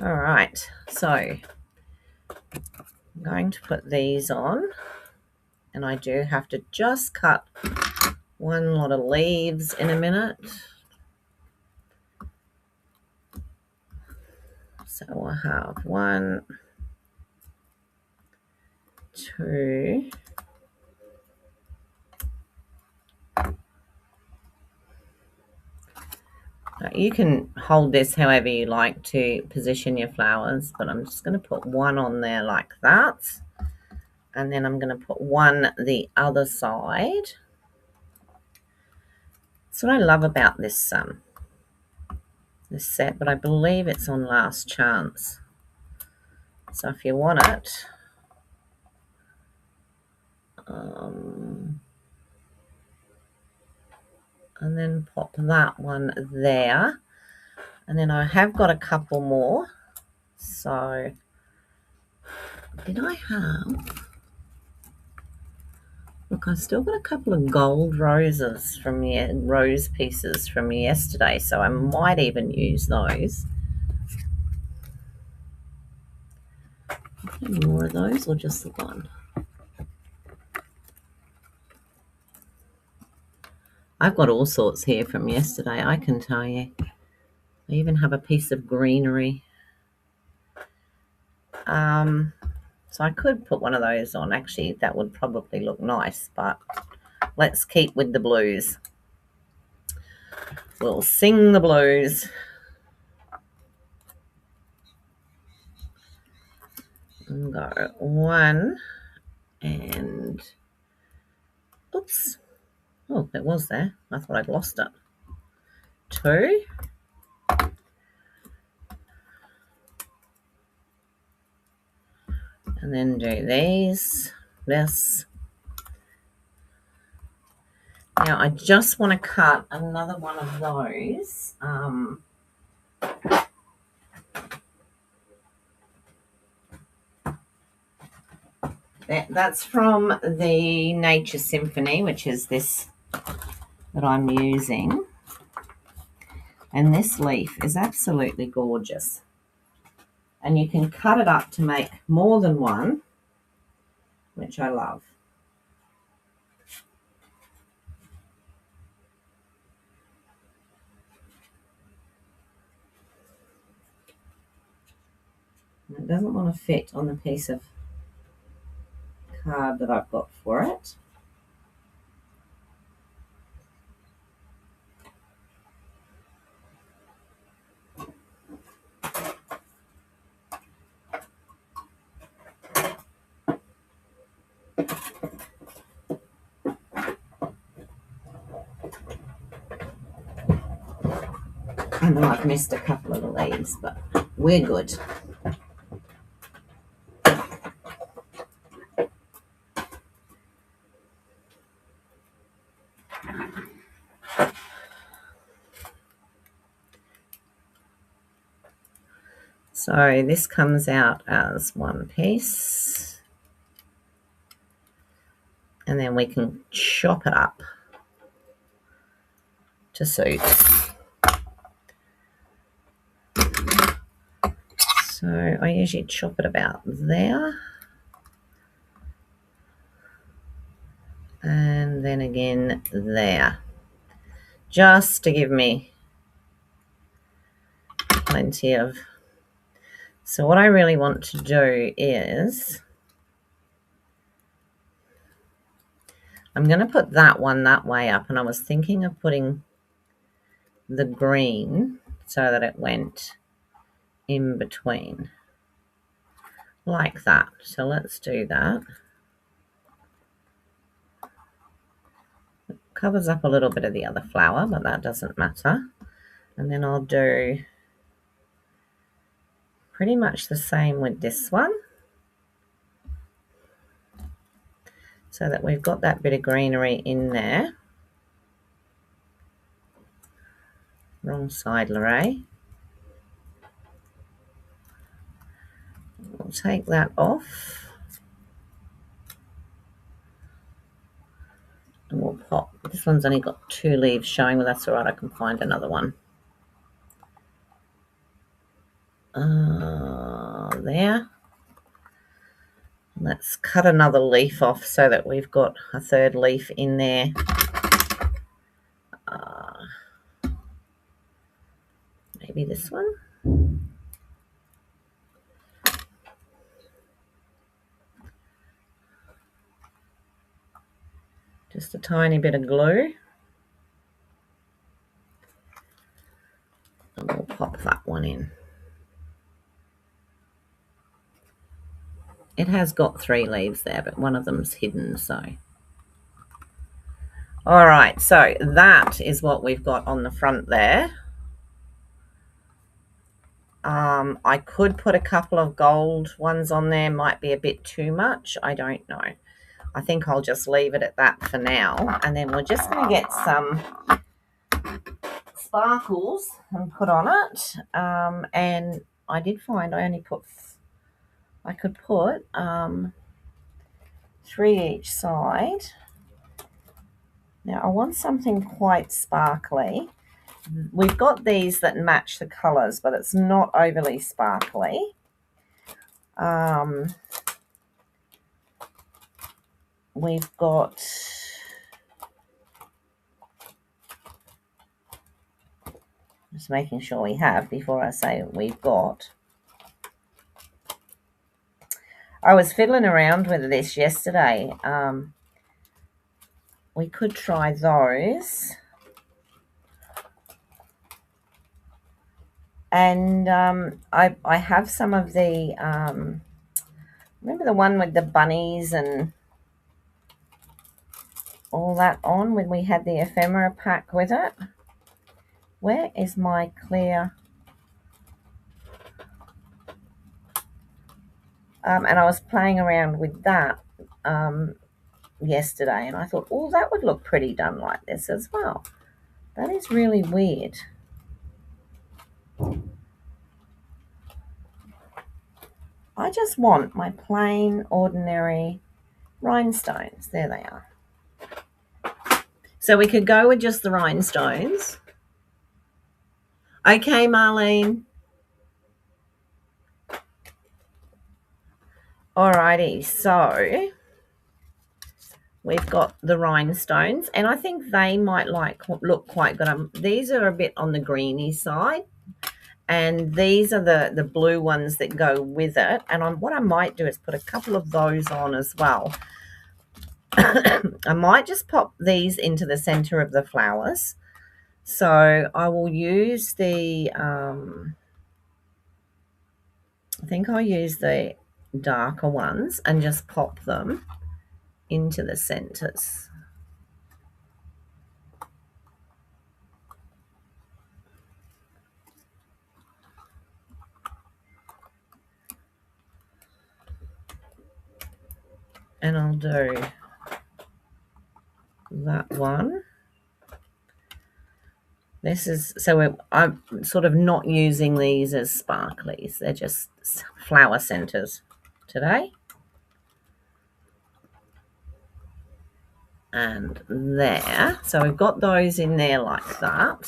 All right, so I'm going to put these on, and I do have to just cut one lot of leaves in a minute. So we'll have 1, 2, you can hold this however you like to position your flowers, but I'm just going to put one on there like that, and then I'm going to put one the other side. That's what I love about this set, but I believe it's on last chance. So if you want it, and then pop that one there, and then I have got a couple more. So did I have, look, I've still got a couple of gold roses from rose pieces from yesterday, so I might even use those. Any more of those or just the one? I've got all sorts here from yesterday, I can tell you. I even have a piece of greenery. So I could put one of those on. Actually, that would probably look nice, but let's keep with the blues. We'll sing the blues. And go 1 and, oops. Oh, it was there. I thought I'd lost it. 2. And then do this. Now I just want to cut another one of those. That's from the Nature Symphony, which is this that I'm using. And this leaf is absolutely gorgeous. And you can cut it up to make more than one, which I love. And it doesn't want to fit on the piece of card that I've got for it. I know I've missed a couple of the leaves, but we're good. So this comes out as one piece, and then we can chop it up to suit. So I usually chop it about there, and then again there, just to give me plenty of. So what I really want to do is I'm going to put that one that way up, and I was thinking of putting the green so that it went in between like that. So let's do that. It covers up a little bit of the other flower, but that doesn't matter. And then I'll do pretty much the same with this one, so that we've got that bit of greenery in there. Wrong side, Lorraine. We'll take that off. And we'll pop. This one's only got 2 leaves showing, but that's all right. I can find another one. There. Let's cut another leaf off so that we've got a 3rd leaf in there. Maybe this one. Just a tiny bit of glue. And we'll pop that one in. It has got 3 leaves there, but one of them's hidden, so. All right, so that is what we've got on the front there. I could put a couple of gold ones on there, might be a bit too much. I don't know. I think I'll just leave it at that for now. And then we're just going to get some sparkles and put on it. And I did find I could put 3 each side. Now I want something quite sparkly. We've got these that match the colours, but it's not overly sparkly. We've got just making sure we have before I say we've got. I was fiddling around with this yesterday. We could try those. And I have some of the, remember the one with the bunnies and all that on when we had the ephemera pack with it? Where is my clear? And I was playing around with that yesterday, and I thought, oh, that would look pretty done like this as well. That is really weird. I just want my plain, ordinary rhinestones. There they are. So we could go with just the rhinestones. Okay, Marlene. Alrighty, so we've got the rhinestones, and I think they might look quite good. These are a bit on the greeny side, and these are the blue ones that go with it. And what I might do is put a couple of those on as well. I might just pop these into the center of the flowers. So I will use the, I think I'll use the darker ones and just pop them into the centers. And I'll do that one. This is, so I'm sort of not using these as sparklies. They're just flower centers today. And there. So we've got those in there like that.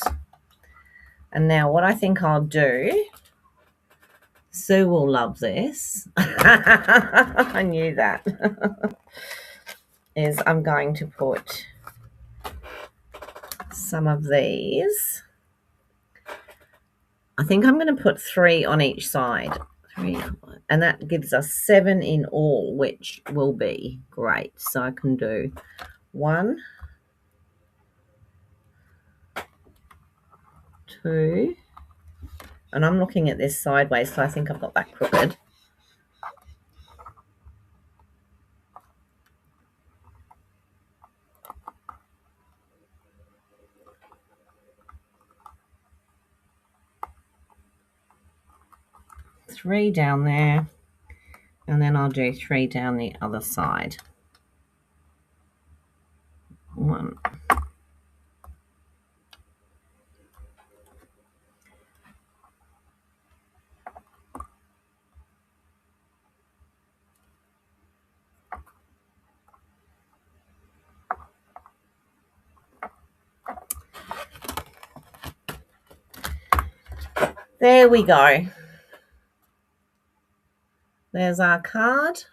And now what I think I'll do, Sue will love this. I knew that. Is I'm going to put some of these. I think I'm going to put 3 on each side. 3, and that gives us 7 in all, which will be great. So I can do 1, 2, and I'm looking at this sideways, so I think I've got that crooked. Three down there, and then I'll do 3 down the other side. 1. There we go. There's our card.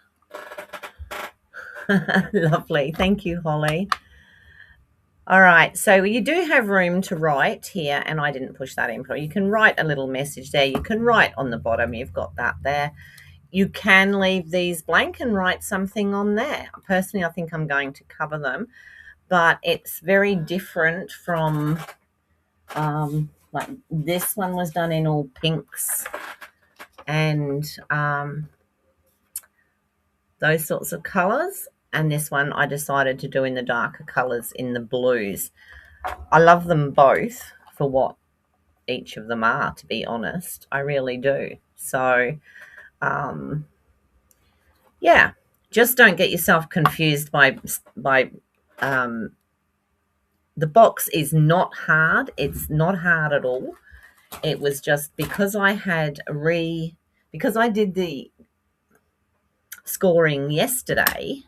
Lovely. Thank you, Holly. All right, so you do have room to write here, and I didn't push that in. You can write a little message there. You can write on the bottom. You've got that there. You can leave these blank and write something on there. Personally, I think I'm going to cover them, but it's very different from like this one was done in all pinks and those sorts of colors, and this one I decided to do in the darker colors, in the blues. I love them both for what each of them are, to be honest. I really do. So yeah, just don't get yourself confused by the box is not hard. It's not hard at all. It was just because I did the scoring yesterday,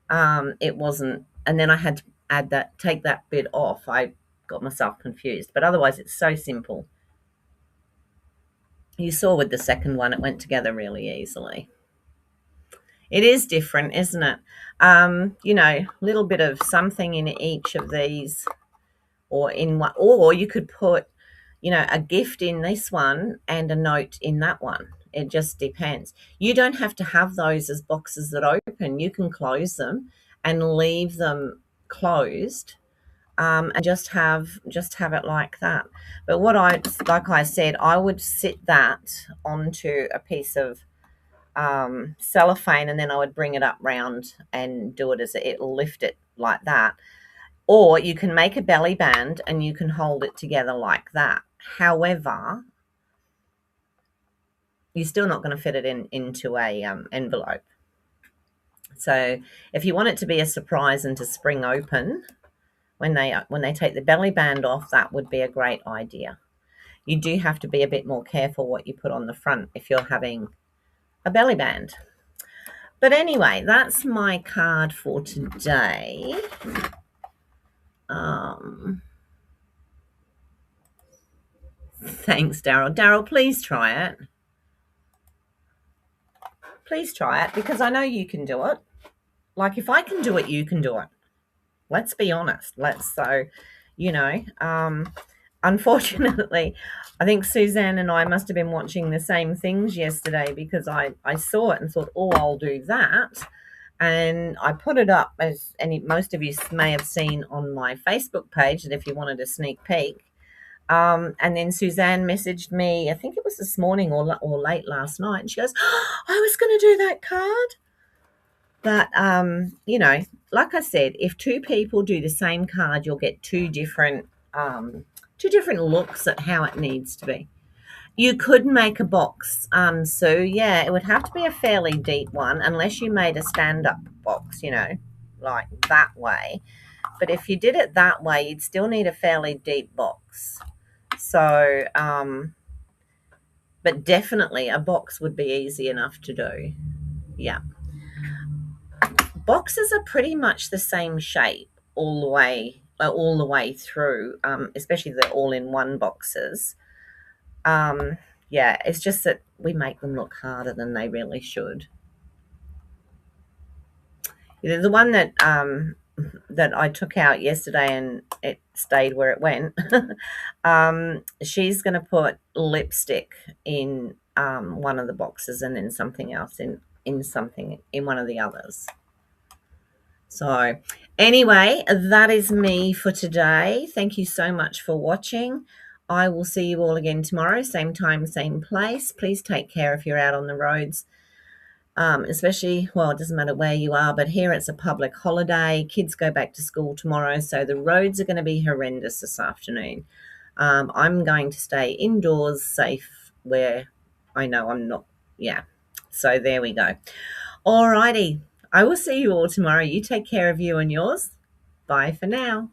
it wasn't, and then I had to take that bit off. I got myself confused, but otherwise it's so simple. You saw with the second one, it went together really easily. It is different, isn't it? You know, a little bit of something in each of these, or in one, or you could put, you know, a gift in this one and a note in that one. It just depends. You don't have to have those as boxes that open. You can close them and leave them closed, and just have it like that. But like I said, I would sit that onto a piece of cellophane, and then I would bring it up round and do it as it'll lift it like that. Or you can make a belly band and you can hold it together like that. However, you're still not going to fit it into a envelope. So if you want it to be a surprise and to spring open when they take the belly band off, that would be a great idea. You do have to be a bit more careful what you put on the front if you're having a belly band. But anyway, that's my card for today. Thanks, Daryl. Daryl, please try it. Please try it, because I know you can do it. Like, if I can do it, you can do it. Let's be honest. Unfortunately, I think Suzanne and I must have been watching the same things yesterday, because I saw it and thought, oh, I'll do that. And I put it up, as most of you may have seen on my Facebook page, that if you wanted a sneak peek. And then Suzanne messaged me, I think it was this morning or late last night, and she goes, oh, I was going to do that card. But, you know, like I said, if 2 people do the same card, you'll get two different looks at how it needs to be. You could make a box. So, yeah, it would have to be a fairly deep one, unless you made a stand-up box, you know, like that way. But if you did it that way, you'd still need a fairly deep box. So, but definitely a box would be easy enough to do. Yeah. Boxes are pretty much the same shape all the way through, especially the all-in-one boxes. Yeah, it's just that we make them look harder than they really should. The one that I took out yesterday and it stayed where it went. She's going to put lipstick in one of the boxes and then something else in something in one of the others. So anyway, that is me for today. Thank you so much for watching. I will see you all again tomorrow, same time, same place. Please take care if you're out on the roads. Especially, well, it doesn't matter where you are, but here it's a public holiday. Kids go back to school tomorrow, so the roads are going to be horrendous this afternoon. I'm going to stay indoors, safe, where I know I'm not. Yeah, so there we go. All righty. I will see you all tomorrow. You take care of you and yours. Bye for now.